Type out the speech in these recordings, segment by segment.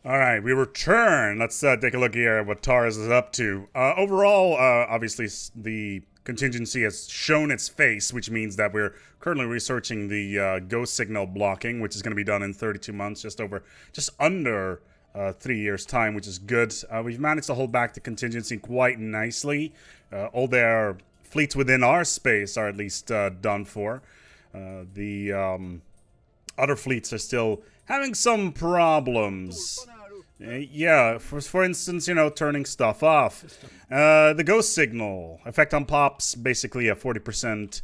All right, we return. Let's take a look here at what Taurus is up to. Overall, obviously, the contingency has shown its face, which means that we're currently researching the ghost signal blocking, which is going to be done in 32 months, just under 3 years' time, which is good. We've managed to hold back the contingency quite nicely. All their fleets within our space are at least done for. The other fleets are still having some problems. Yeah, for instance, turning stuff off. The ghost signal effect on pops, basically a 40%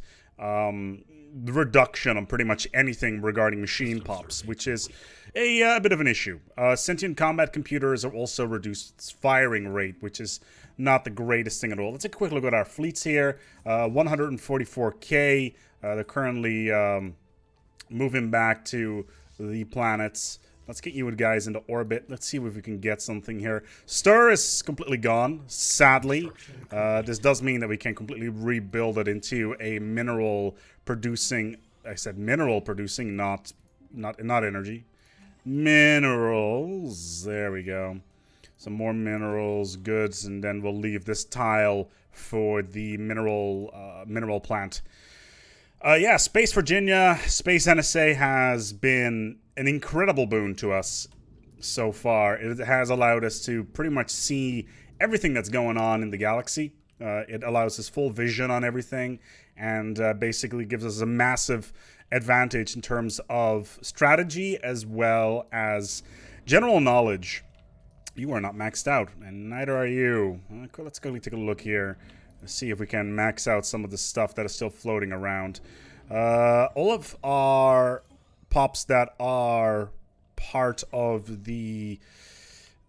reduction on pretty much anything regarding machine pops, which is a bit of an issue. Sentient combat computers are also reduced firing rate, which is not the greatest thing at all. Let's take a quick look at our fleets here. 144K. They're currently moving back to the planets. Let's get you guys into orbit. Let's see if we can get something here. Stir is completely gone, sadly. This does mean that we can completely rebuild it into a mineral producing. I said mineral producing, not energy. Minerals. There we go. Some more minerals, goods, and then we'll leave this tile for the mineral plant. Yeah, Space Virginia, Space NSA has been an incredible boon to us so far. It has allowed us to pretty much see everything that's going on in the galaxy. It allows us full vision on everything and basically gives us a massive advantage in terms of strategy as well as general knowledge. You are not maxed out, and neither are you. Let's go take a look here. Let's see if we can max out some of the stuff that is still floating around. All of our pops that are part of the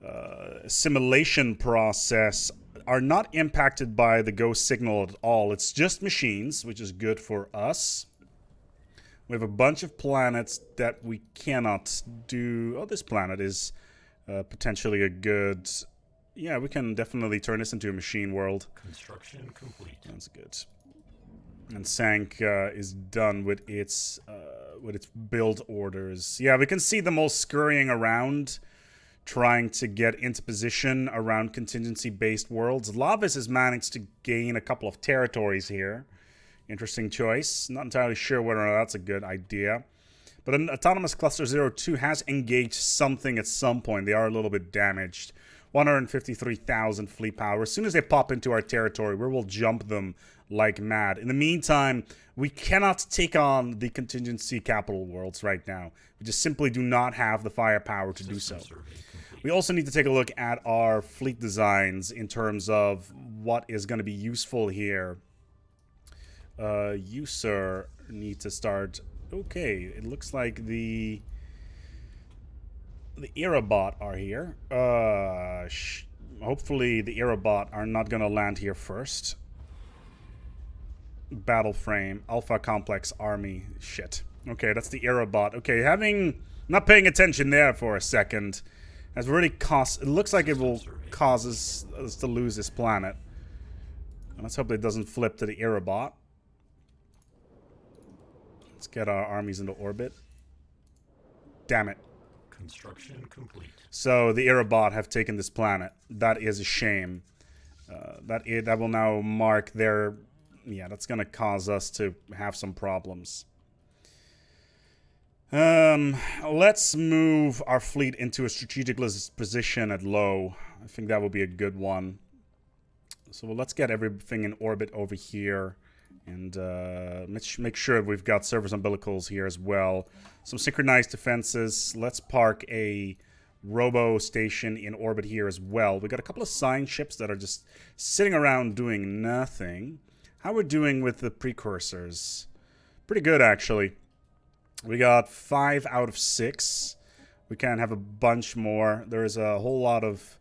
assimilation process are not impacted by the ghost signal at all. It's just machines, which is good for us. We have a bunch of planets that we cannot do. Oh, this planet is potentially a good... Yeah, we can definitely turn this into a machine world. Construction complete. That's good. And Sank is done with its build orders. Yeah, we can see them all scurrying around, trying to get into position around contingency-based worlds. Lavis has managed to gain a couple of territories here. Interesting choice. Not entirely sure whether or not that's a good idea. But an Autonomous Cluster 02 has engaged something at some point. They are a little bit damaged. 153,000 fleet power. As soon as they pop into our territory, we will jump them like mad. In the meantime, we cannot take on the contingency capital worlds right now. We just simply do not have the firepower to do so. We also need to take a look at our fleet designs in terms of what is going to be useful here. You, sir, need to start... Okay, it looks like the Aerobot are here. Hopefully the Aerobot are not going to land here first. Battle frame, Alpha Complex Army. Shit. Okay, that's the Aerobot. Okay, not paying attention there for a second has really cost... It looks like it will cause us to lose this planet. Let's hope it doesn't flip to the Aerobot. Let's get our armies into orbit. Damn it. Construction complete. So the Aerobot have taken this planet. That is a shame. That will now mark their... Yeah, that's going to cause us to have some problems. Let's move our fleet into a strategic position at low. I think that will be a good one. So let's get everything in orbit over here. And make sure we've got service umbilicals here as well. Some synchronized defenses. Let's park a robo station in orbit here as well. We got a couple of sign ships that are just sitting around doing nothing. How we're doing with the precursors? Pretty good, actually. We got 5 out of 6. We can have a bunch more. There's a whole lot of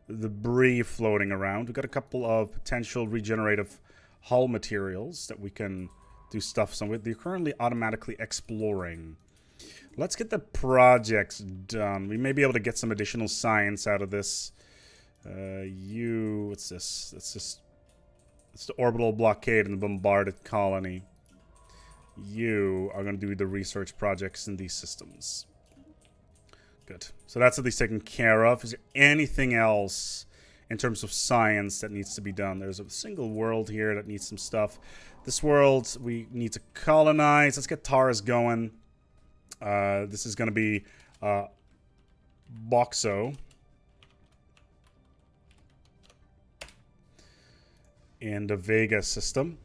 debris floating around. We got a couple of potential regenerative hull materials that we can do stuff with. They're currently automatically exploring. Let's get the projects done. We may be able to get some additional science out of this. What's this? It's the orbital blockade and the bombarded colony. You are going to do the research projects in these systems. Good. So that's at least taken care of. Is there anything else in terms of science that needs to be done? There's a single world here that needs some stuff. This world we need to colonize. Let's get Taurus going. This is going to be Boxo. In the Vega system.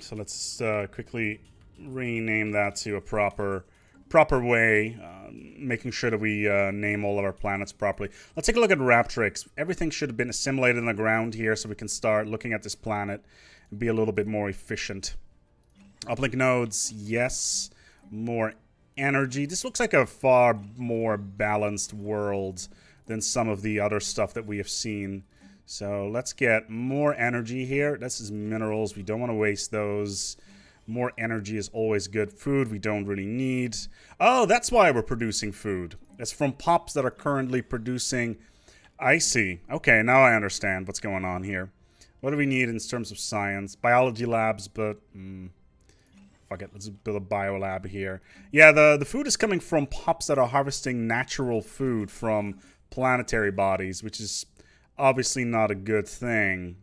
So let's quickly rename that to a proper way, making sure that we name all of our planets properly. Let's take a look at Raptrix. Everything should have been assimilated on the ground here, so we can start looking at this planet and be a little bit more efficient. Uplink nodes, yes. More energy. This looks like a far more balanced world than some of the other stuff that we have seen. So let's get more energy here. This is minerals. We don't want to waste those. More energy is always good. Food we don't really need. Oh, that's why we're producing food. It's from pops that are currently producing. I see. Okay, now I understand what's going on here. What do we need in terms of science? Biology labs, but fuck it. Let's build a biolab here. Yeah, the food is coming from pops that are harvesting natural food from planetary bodies, which is obviously not a good thing.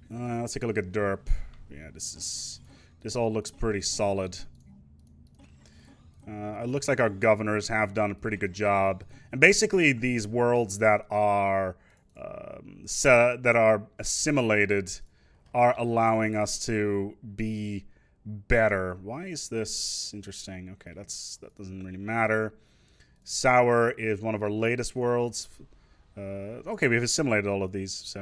Let's take a look at derp. Yeah, this all looks pretty solid. It looks like our governors have done a pretty good job. And basically, these worlds that are assimilated are allowing us to be better. Why is this interesting? Okay, that doesn't really matter. Sour is one of our latest worlds. Okay, we've assimilated all of these.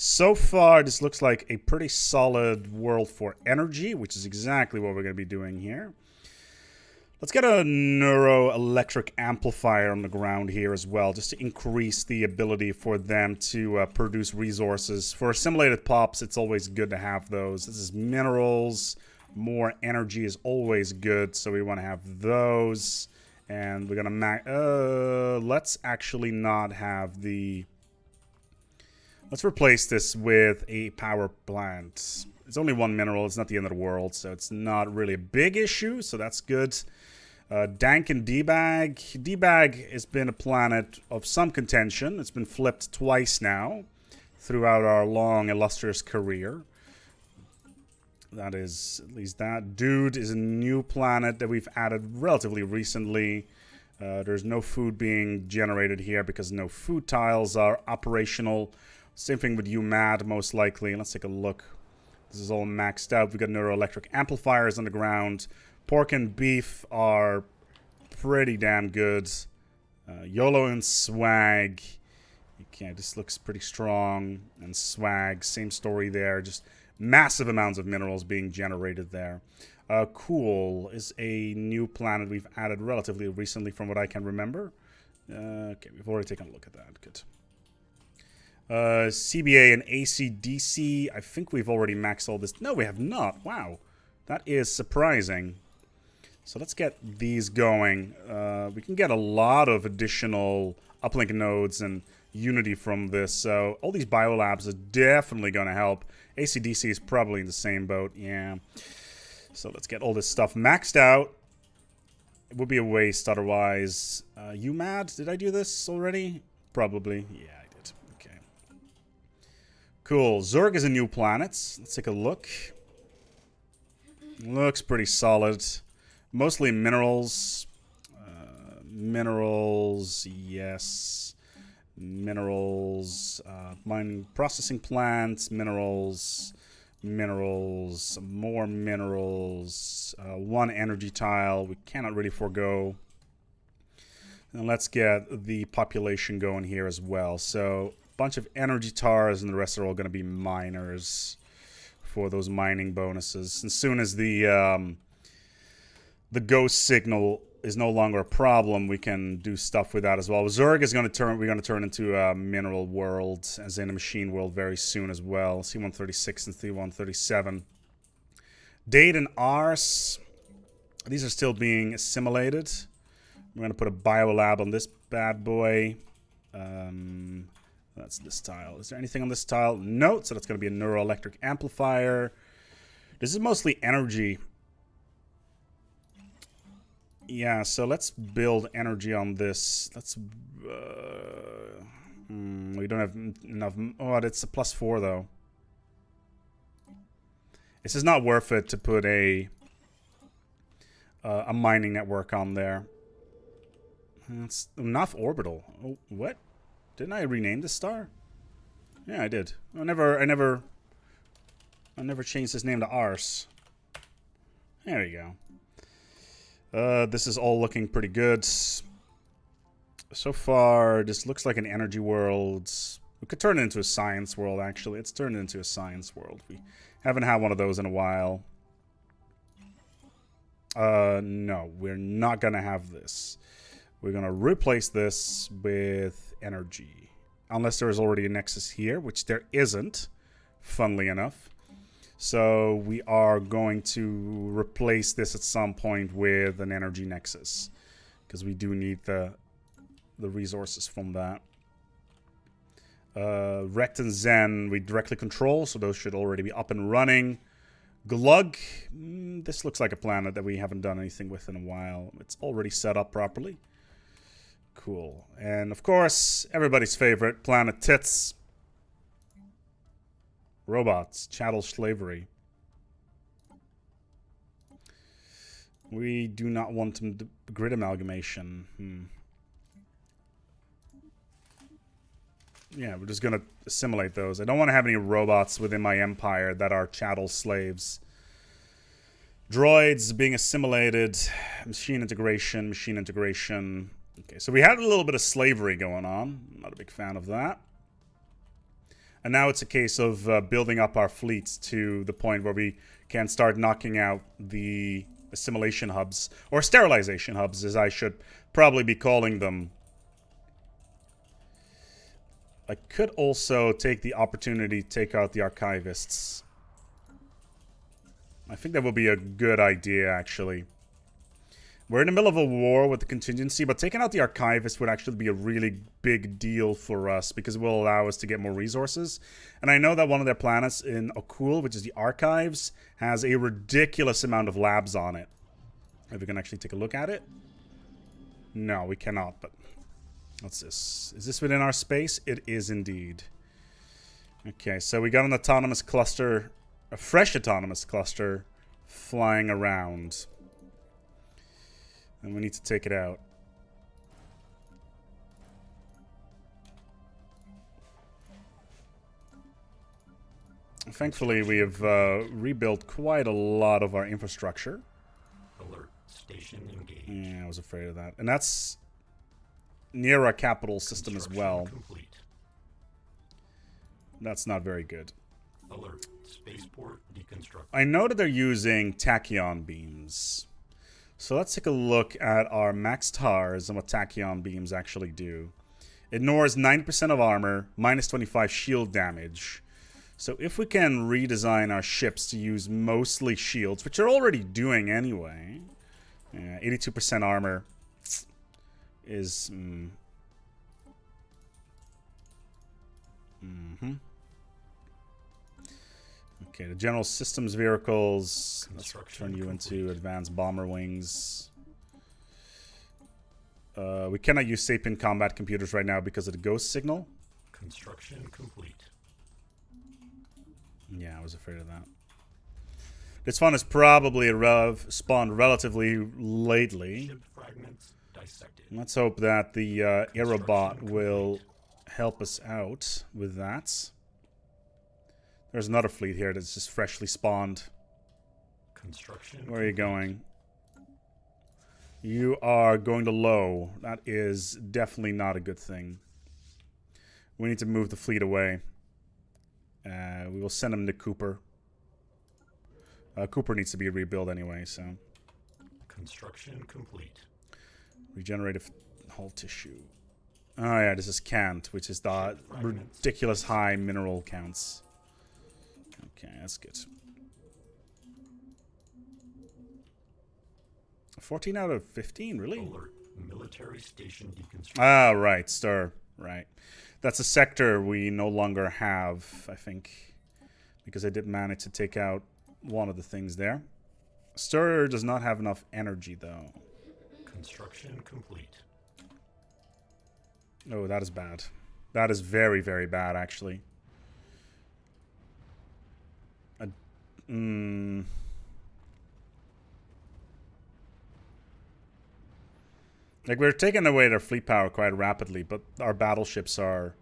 So far, this looks like a pretty solid world for energy, which is exactly what we're going to be doing here. Let's get a neuroelectric amplifier on the ground here as well, just to increase the ability for them to produce resources. For assimilated pops, it's always good to have those. This is minerals. More energy is always good, so we want to have those. And we're gonna let's actually not have the. Let's replace this with a power plant. It's only one mineral. It's not the end of the world, so it's not really a big issue. So that's good. Dank and D-Bag. D-Bag has been a planet of some contention. It's been flipped twice now throughout our long, illustrious career. That is at least that. Dude is a new planet that we've added relatively recently. There's no food being generated here because no food tiles are operational. Same thing with UMAD, most likely. Let's take a look. This is all maxed out. We've got neuroelectric amplifiers on the ground. Pork and beef are pretty damn good. YOLO and swag. Okay, this looks pretty strong. And swag, same story there. Just massive amounts of minerals being generated there. Cool is a new planet we've added relatively recently from what I can remember. Okay, we've already taken a look at that. Good. CBA and ACDC. I think we've already maxed all this. No, we have not. Wow. That is surprising. So let's get these going. We can get a lot of additional uplink nodes and Unity from this. So all these biolabs are definitely going to help. ACDC is probably in the same boat. Yeah. So let's get all this stuff maxed out. It would be a waste otherwise. You mad? Did I do this already? Probably. Yeah, I did. Okay. Cool. Zurg is a new planet. Let's take a look. Looks pretty solid. Mostly minerals. Minerals, yes. Minerals. Mining processing plants. Minerals. Minerals. More minerals. One energy tile. We cannot really forego. And let's get the population going here as well. So, a bunch of energy tars, and the rest are all going to be miners for those mining bonuses. As soon as the ghost signal is no longer a problem, we can do stuff with that as well. Zurg is going to turn. We're going to turn into a mineral world, as in a machine world, very soon as well. C136 and C137. Date and Ars. These are still being assimilated. We're going to put a biolab on this bad boy. That's this tile. Is there anything on this tile? No. So that's going to be a neuroelectric amplifier. This is mostly energy. Yeah, so let's build energy on this. Let's... we don't have enough... Oh, it's a +4, though. This is not worth it to put a mining network on there. It's enough orbital. Oh, what? Didn't I rename this star? Yeah, I did. I never changed his name to Ars. There you go. This is all looking pretty good. So far, this looks like an energy world. We could turn it into a science world, actually. Let's turn it into a science world. We haven't had one of those in a while. No, we're not gonna have this. We're gonna replace this with energy. Unless there is already a nexus here, which there isn't, funnily enough. So we are going to replace this at some point with an energy nexus. Because we do need the resources from that. Rect and Zen we directly control, so those should already be up and running. Glug, this looks like a planet that we haven't done anything with in a while. It's already set up properly. Cool. And of course, everybody's favorite, Planet Tits. Robots, chattel slavery. We do not want grid amalgamation. Yeah, we're just gonna assimilate those. I don't want to have any robots within my empire that are chattel slaves. Droids being assimilated. Machine integration. Okay, so we had a little bit of slavery going on. Not a big fan of that. And now it's a case of building up our fleets to the point where we can start knocking out the assimilation hubs. Or sterilization hubs, as I should probably be calling them. I could also take the opportunity to take out the archivists. I think that would be a good idea, actually. We're in the middle of a war with the contingency, but taking out the archivists would actually be a really big deal for us because it will allow us to get more resources. And I know that one of their planets in Okul, which is the Archives, has a ridiculous amount of labs on it. If we can actually take a look at it. No, we cannot, but... What's this? Is this within our space? It is indeed. Okay, so we got an autonomous cluster, a fresh autonomous cluster, flying around. And we need to take it out. Thankfully, we have rebuilt quite a lot of our infrastructure. Alert. Station engaged. Yeah, I was afraid of that. And that's near our capital system as well. Complete. That's not very good. Alert. Spaceport deconstruct. I know that they're using tachyon beams. So let's take a look at our max TARs and what tachyon beams actually do. Ignores 90% of armor, minus 25 shield damage. So if we can redesign our ships to use mostly shields, which they're already doing anyway. 82% armor is... Okay, the general systems vehicles. Let's turn you into advanced bomber wings. We cannot use Sapient combat computers right now because of the ghost signal. Construction complete. Yeah, I was afraid of that. This one is probably spawned relatively lately. Ship fragments dissected. Let's hope that the Aerobot will help us out with that. There's another fleet here that's just freshly spawned. Construction. Where are you going? You are going to low. That is definitely not a good thing. We need to move the fleet away. We will send him to Cooper. Cooper needs to be rebuilt anyway, so. Construction complete. Regenerative hull tissue. Oh yeah, this is Cant, which is the ridiculous high mineral counts. Okay, that's good. 14 out of 15, really? Alert. Military station deconstruction. Ah, right, Stir. Right. That's a sector we no longer have, I think. Because I did manage to take out one of the things there. Stir does not have enough energy, though. Construction complete. Oh, that is bad. That is very, very bad, actually. Like, we're taking away their fleet power quite rapidly, but our battleships are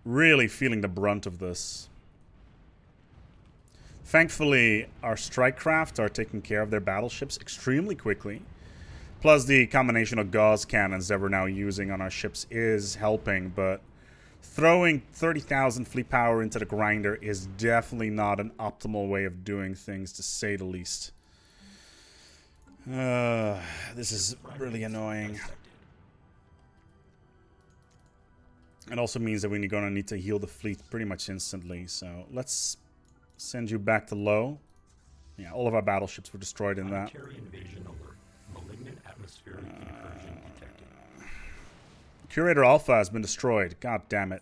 really feeling the brunt of this. Thankfully, our strike craft are taking care of their battleships extremely quickly. Plus, the combination of Gauss cannons that we're now using on our ships is helping, but throwing 30,000 fleet power into the grinder is definitely not an optimal way of doing things, to say the least. This is really annoying. It also means that we're going to need to heal the fleet pretty much instantly. So let's send you back to low. Yeah, all of our battleships were destroyed in that. Invasion alert. Malignant atmospheric incursion detected. Curator Alpha has been destroyed. God damn it.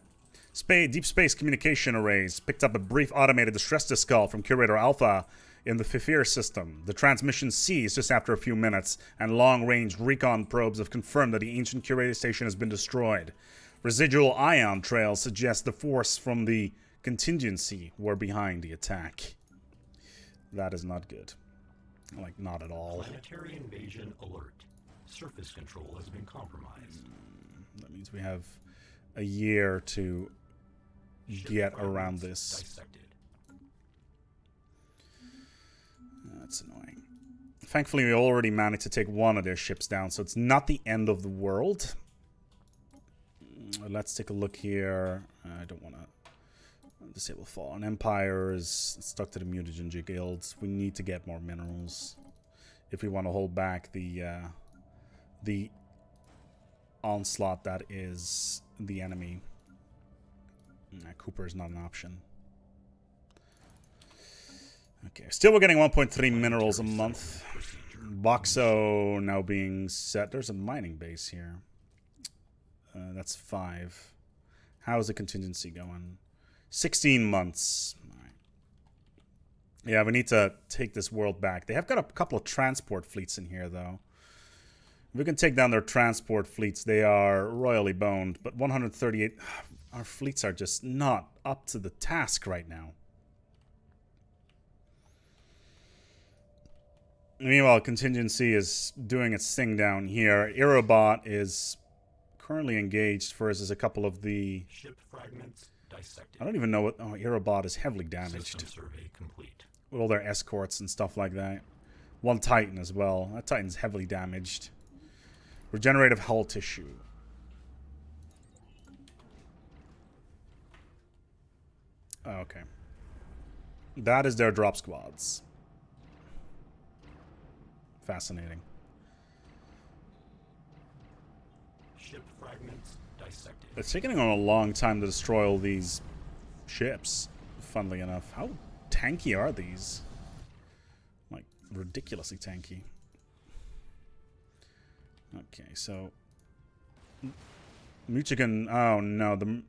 Deep space communication arrays picked up a brief automated distress disk call from Curator Alpha in the Fifir system. The transmission ceased just after a few minutes, and long-range recon probes have confirmed that the ancient Curator station has been destroyed. Residual ion trails suggest the force from the contingency were behind the attack. That is not good. Like, not at all. Planetary invasion alert. Surface control has been compromised. That means we have a year to get around this. Dissected. That's annoying. Thankfully, we already managed to take one of their ships down, so it's not the end of the world. Let's take a look here. I don't want to disable Fallen Empires. Stuck to the Mutagen Guilds. We need to get more minerals if we want to hold back the onslaught that is the enemy. Cooper is not an option. Okay, still we're getting 1.3 minerals a month. Boxo now being set. There's a mining base here. That's 5. How is the contingency going? 16 months. All right. Yeah, we need to take this world back. They have got a couple of transport fleets in here, though. If we can take down their transport fleets, they are royally boned. But 138... Our fleets are just not up to the task right now. Meanwhile, contingency is doing its thing down here. Aerobot is currently engaged versus a couple of the... Ship fragments dissected. I don't even know what... Oh, Aerobot is heavily damaged. System survey complete. With all their escorts and stuff like that. One Titan as well. That Titan's heavily damaged. Regenerative hull tissue. Oh, okay. That is their drop squads. Fascinating. Ship fragments dissected. It's taking them a long time to destroy all these ships, funnily enough. How tanky are these? Like, ridiculously tanky. Okay, so... Mutagen... Oh, no. The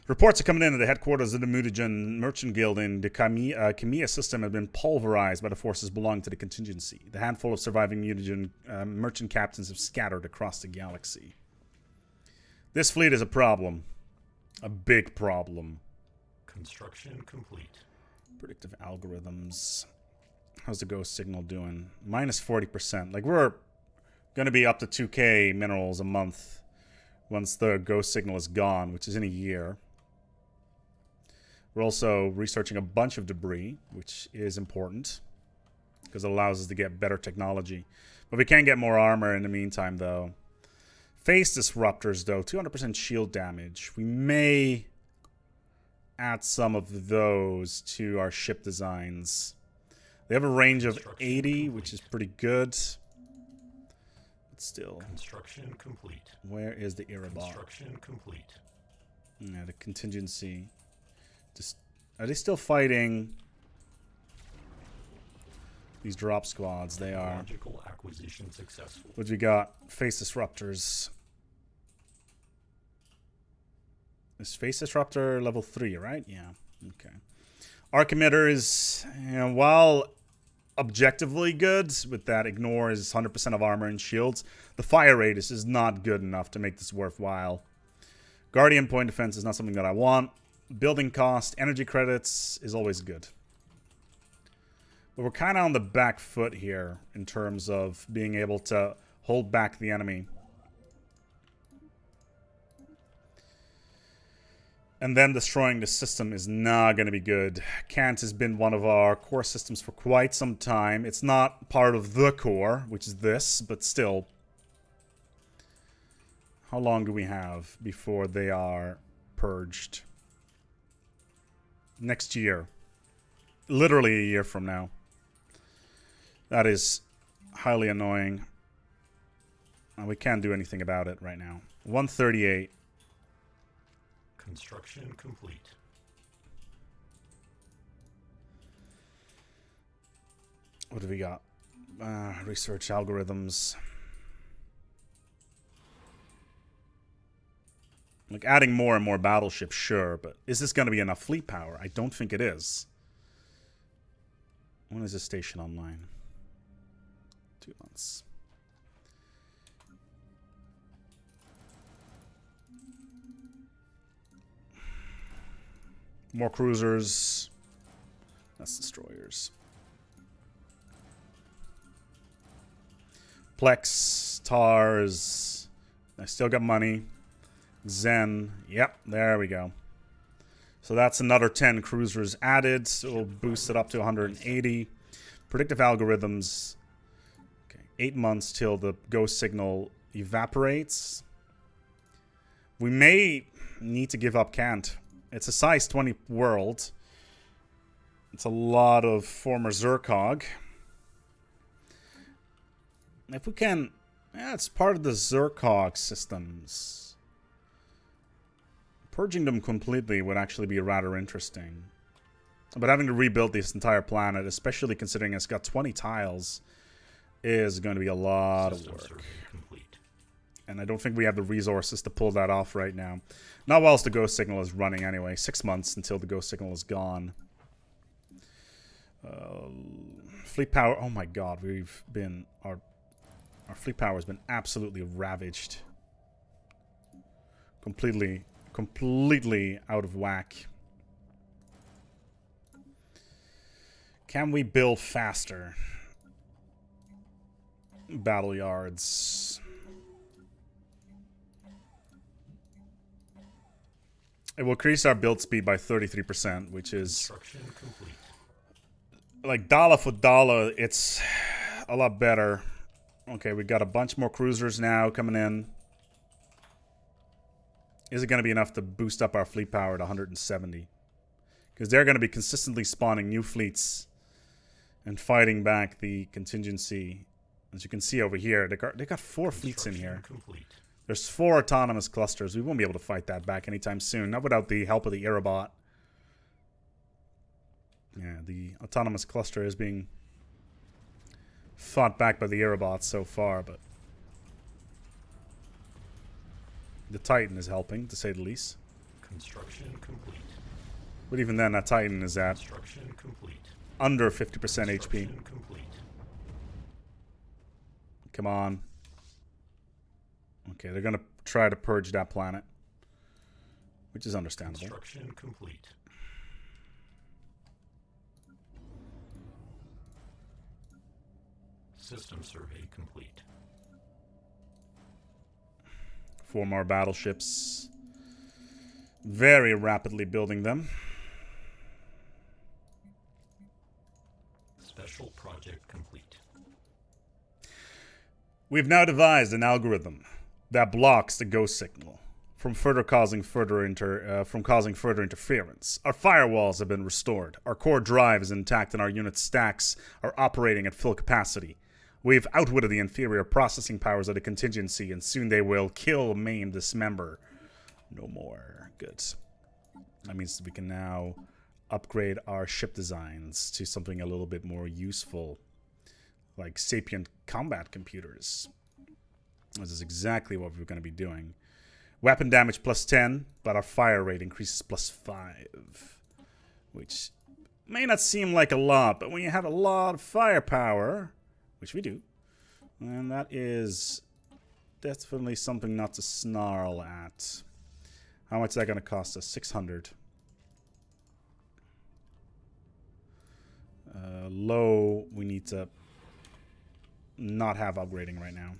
reports are coming in at the headquarters of the Mutagen Merchant Guild in the Chimia system have been pulverized by the forces belonging to the contingency. The handful of surviving Mutagen merchant captains have scattered across the galaxy. This fleet is a problem. A big problem. Construction complete. Predictive algorithms. How's the ghost signal doing? Minus 40%. Like, we're going to be up to 2k minerals a month once the ghost signal is gone, which is in a year. We're also researching a bunch of debris, which is important because it allows us to get better technology. But we can get more armor in the meantime, though. Phase disruptors, though, 200% shield damage. We may add some of those to our ship designs. They have a range of 80, which is pretty good. But still. Construction complete. Where is the Aerobot? Construction complete. Yeah, the contingency. Just, are they still fighting these drop squads? They are. Logical acquisition successful. What we got? Phase disruptors. Is Phase disruptor level 3, right? Yeah. Okay. Arc emitters. You know, while objectively good, with that ignores 100% of armor and shields. The fire rate is just not good enough to make this worthwhile. Guardian point defense is not something that I want. Building cost, energy credits is always good. But we're kind of on the back foot here in terms of being able to hold back the enemy. And then destroying the system is not going to be good. Kant has been one of our core systems for quite some time. It's not part of the core, which is this, but still. How long do we have before they are purged? Next year. Literally a year from now. That is highly annoying. And we can't do anything about it right now. 138. Construction complete. What do we got? Research algorithms. Like, adding more and more battleships, sure, but is this going to be enough fleet power? I don't think it is. When is this station online? 2 months. More cruisers. That's destroyers. Plex, TARS. I still got money. Zen. Yep, there we go. So that's another 10 cruisers added. So we'll boost it up to 180. Predictive algorithms. Okay, 8 months till the ghost signal evaporates. We may need to give up Kant. It's a size 20 world. It's a lot of former Zercog. If we can... Yeah, it's part of the Zercog systems. Purging them completely would actually be rather interesting. But having to rebuild this entire planet, especially considering it's got 20 tiles, is going to be a lot of work. And I don't think we have the resources to pull that off right now. Not whilst the ghost signal is running anyway. 6 months until the ghost signal is gone. Fleet power. Oh my god, we've been... Our fleet power has been absolutely ravaged. Completely out of whack. Can we build faster? Battle yards. It will increase our build speed by 33%, which is... Like, dollar for dollar, it's a lot better. Okay, we got a bunch more cruisers now coming in. Is it going to be enough to boost up our fleet power to 170? Because they're going to be consistently spawning new fleets and fighting back the contingency. As you can see over here, they got 4 fleets in here. There's 4 autonomous clusters. We won't be able to fight that back anytime soon. Not without the help of the Aerobot. Yeah, the autonomous cluster is being fought back by the Aerobots so far, but the Titan is helping, to say the least. Construction complete. But even then, that Titan is at under 50% HP. Complete. Come on. Okay, they're going to try to purge that planet, which is understandable. Construction complete. System survey complete. 4 more battleships. Very rapidly building them. Special project complete. We've now devised an algorithm that blocks the ghost signal from causing further interference. Our firewalls have been restored. Our core drive is intact and our unit stacks are operating at full capacity. We've outwitted the inferior processing powers of the contingency, and soon they will kill, maim, dismember. No more. Good. That means we can now upgrade our ship designs to something a little bit more useful, like sapient combat computers. This is exactly what we're going to be doing. Weapon damage plus 10, but our fire rate increases plus 5, which May not seem like a lot, but when you have a lot of firepower, which we do, then that is definitely something not to snarl at. How much is that going to cost us? 600. Low, we need to not have upgrading right now.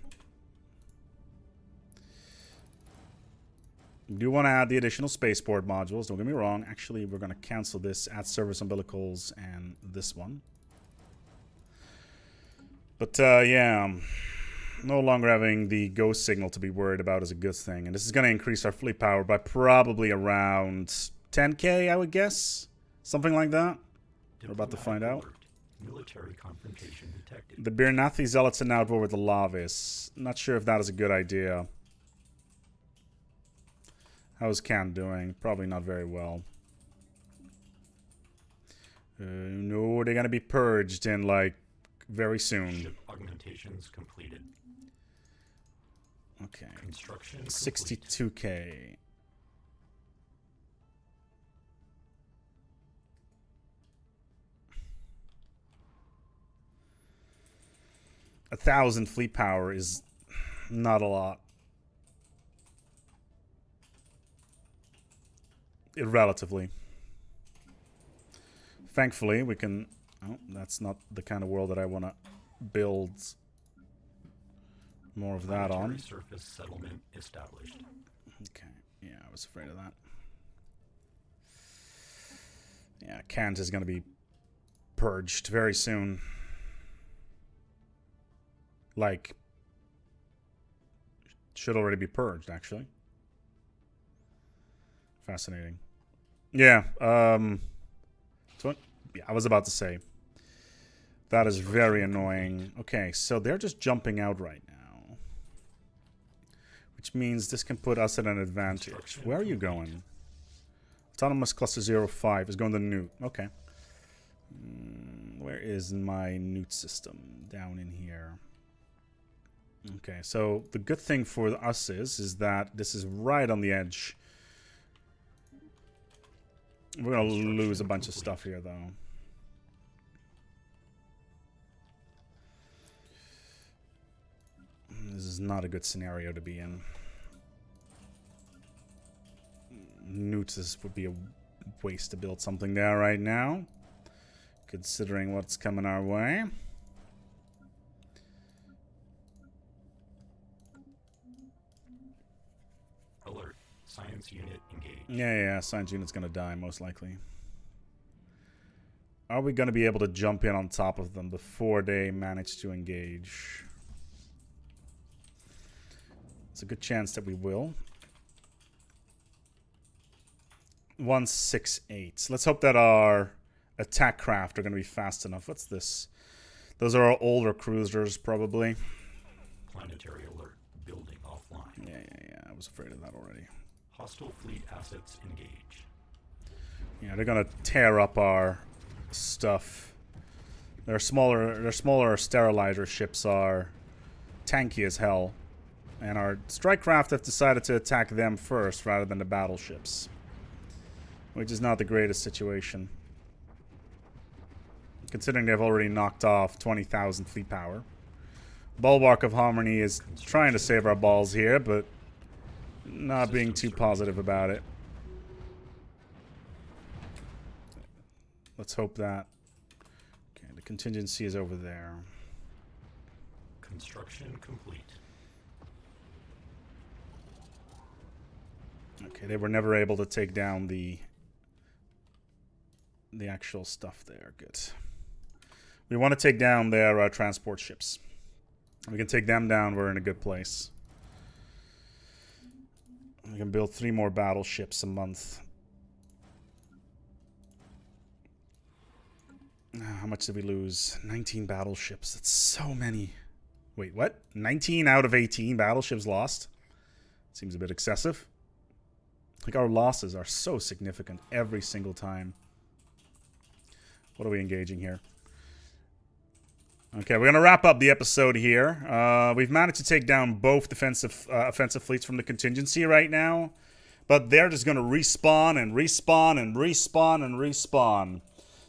We do want to add the additional spaceport modules, don't get me wrong. Actually, we're going to cancel this, add service umbilicals, and this one. But, yeah, no longer having the ghost signal to be worried about is a good thing. And this is going to increase our fleet power by probably around 10k, I would guess. Something like that. We're about to find out. Military confrontation detected. The Birnathi Zealots are now at war with the Lavis. Not sure if that is a good idea. How's Khan doing? Probably not very well. No, they're gonna be purged in, like, very soon. Ship augmentations completed. Okay. Construction complete. 62k. A 1,000 fleet power is not a lot. Relatively. Thankfully, we can... Oh, that's not the kind of world that I want to build more of that on. Surface settlement established. Okay. Yeah, I was afraid of that. Yeah, Kant is going to be purged very soon. Like, should already be purged, actually. Fascinating. Yeah, so, yeah, I was about to say. That is very annoying. Okay, so they're just jumping out right now. Which means this can put us at an advantage. Where are you going? Autonomous Cluster 05 is going to Newt. Okay. Where is my Newt system? Down in here. Okay, so the good thing for us is that this is right on the edge. We're going to lose a bunch of stuff here, though. This is not a good scenario to be in. Newt would be a waste to build something there right now, considering what's coming our way. Alert. Science unit engaged. Yeah, science unit's gonna die, most likely. Are we gonna be able to jump in on top of them before they manage to engage? It's a good chance that we will. 168. Let's hope that our attack craft are gonna be fast enough. What's this? Those are our older cruisers, probably. Planetary alert. Building offline. Yeah. I was afraid of that already. Hostile fleet assets engage. Yeah, they're gonna tear up our stuff. Their smaller sterilizer ships are tanky as hell. And our strike craft have decided to attack them first rather than the battleships. Which is not the greatest situation. Considering they've already knocked off 20,000 fleet power. Bulwark of Harmony is trying to save our balls here, but not being too positive about it. Let's hope that... Okay, the contingency is over there. Construction complete. Okay, they were never able to take down the actual stuff there. Good. We want to take down their transport ships. We can take them down, we're in a good place. We can build 3 more battleships a month. How much did we lose? 19 battleships. That's so many. Wait, what? 19 out of 18 battleships lost? Seems a bit excessive. Like, our losses are so significant every single time. What are we engaging here? Okay, we're going to wrap up the episode here. We've managed to take down both offensive fleets from the contingency right now. But they're just going to respawn and respawn and respawn and respawn.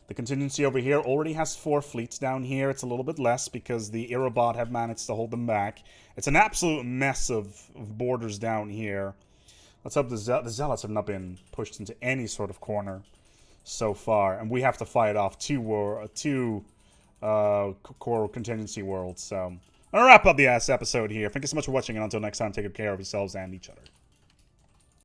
The contingency over here already has 4 fleets down here. It's a little bit less because the Aerobot have managed to hold them back. It's an absolute mess of borders down here. Let's hope the Zealots have not been pushed into any sort of corner so far. And we have to fight off 2 core contingency worlds. So, I'm going to wrap up the episode here. Thank you so much for watching, and until next time, take good care of yourselves and each other.